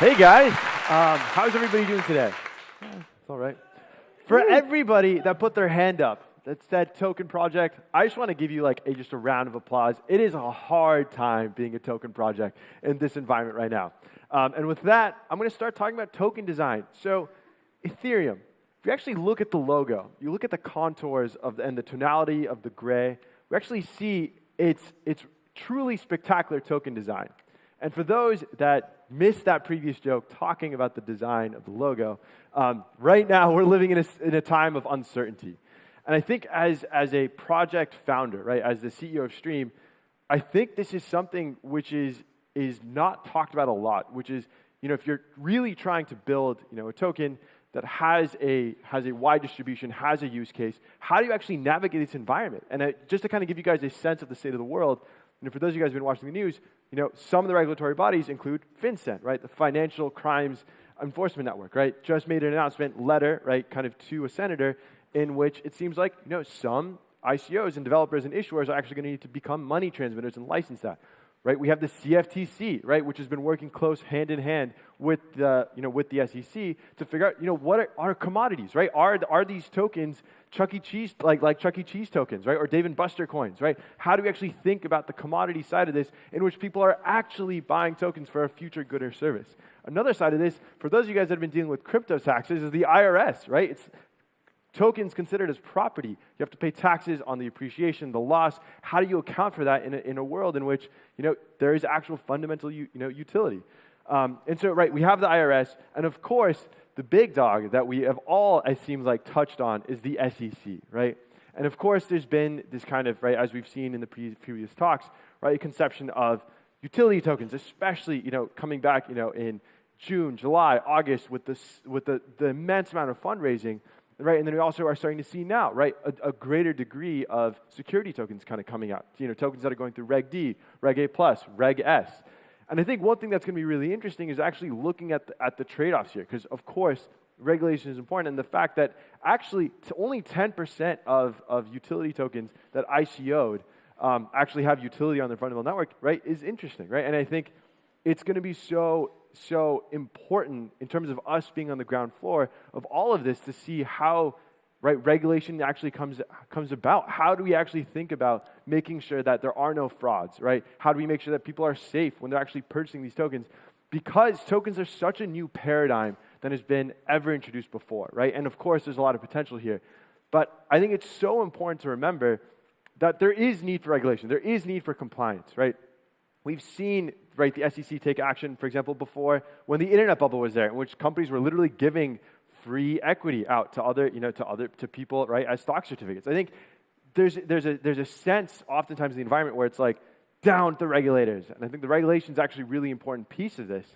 Hey guys, how's everybody doing today? It's all right. For everybody that put their hand up, that said token project, I just want to give you just a round of applause. It is a hard time being a token project in this environment right now. And with that, I'm going to start talking about token design. So Ethereum, if you actually look at the logo, you look at the contours and the tonality of the gray, we actually see it's truly spectacular token design. And for those that missed that previous joke talking about the design of the logo, right now we're living in a time of uncertainty. And I think as a project founder, right, as the CEO of Stream, I think this is something which is not talked about a lot, which is, if you're really trying to build, a token that has a wide distribution, has a use case, how do you actually navigate this environment? And just to kind of give you guys a sense of the state of the world, for those of you guys who've been watching the news, some of the regulatory bodies include FinCEN, right, the Financial Crimes Enforcement Network, right, just made an announcement letter, right, kind of to a senator, in which it seems like, some ICOs and developers and issuers are actually going to need to become money transmitters and license that, right? We have the CFTC, right, which has been working close hand in hand with the, with the SEC to figure out, what are commodities, right? Are these tokens Chuck E. Cheese, like Chuck E. Cheese tokens, right, or Dave & Buster coins, right? How do we actually think about the commodity side of this, in which people are actually buying tokens for a future good or service? Another side of this, for those of you guys that have been dealing with crypto taxes, is the IRS, right? It's tokens considered as property. You have to pay taxes on the appreciation, the loss. How do you account for that in a world in which there is actual fundamental utility? And so, right, we have the IRS, and of course, the big dog that we have all, it seems like, touched on is the SEC, right? And of course, there's been this kind of, right, as we've seen in the previous talks, right, a conception of utility tokens, especially, coming back, in June, July, August, with the immense amount of fundraising. Right, and then we also are starting to see now, right, a greater degree of security tokens kind of coming out. Tokens that are going through Reg D, Reg A+, Reg S. And I think one thing that's going to be really interesting is actually looking at the trade-offs here, because of course regulation is important, and the fact that actually only 10% of utility tokens that ICO'd actually have utility on their fundamental network, right, is interesting, right? And I think it's going to be so important in terms of us being on the ground floor of all of this to see how, right, regulation actually comes about. How do we actually think about making sure that there are no frauds, right? How do we make sure that people are safe when they're actually purchasing these tokens? Because tokens are such a new paradigm than has been ever introduced before, right? And of course, there's a lot of potential here. But I think it's so important to remember that there is need for regulation. There is need for compliance, right? We've seen, right, the SEC take action, for example, before when the internet bubble was there, in which companies were literally giving free equity out to people, right, as stock certificates. I think there's a sense oftentimes in the environment where it's like, down with the regulators. And I think the regulation is actually a really important piece of this.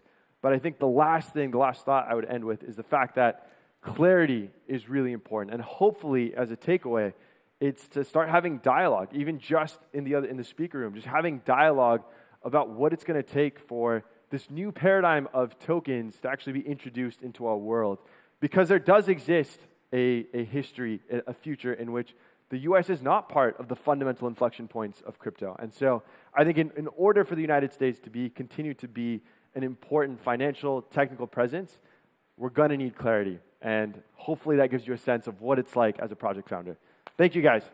But I think the last thought I would end with is the fact that clarity is really important. And hopefully, as a takeaway, it's to start having dialogue, even just in the speaker room, just having dialogue about what it's going to take for this new paradigm of tokens to actually be introduced into our world. Because there does exist a history, a future in which the U.S. is not part of the fundamental inflection points of crypto. And so I think in order for the United States to continue to be an important financial, technical presence, we're going to need clarity. And hopefully that gives you a sense of what it's like as a project founder. Thank you, guys.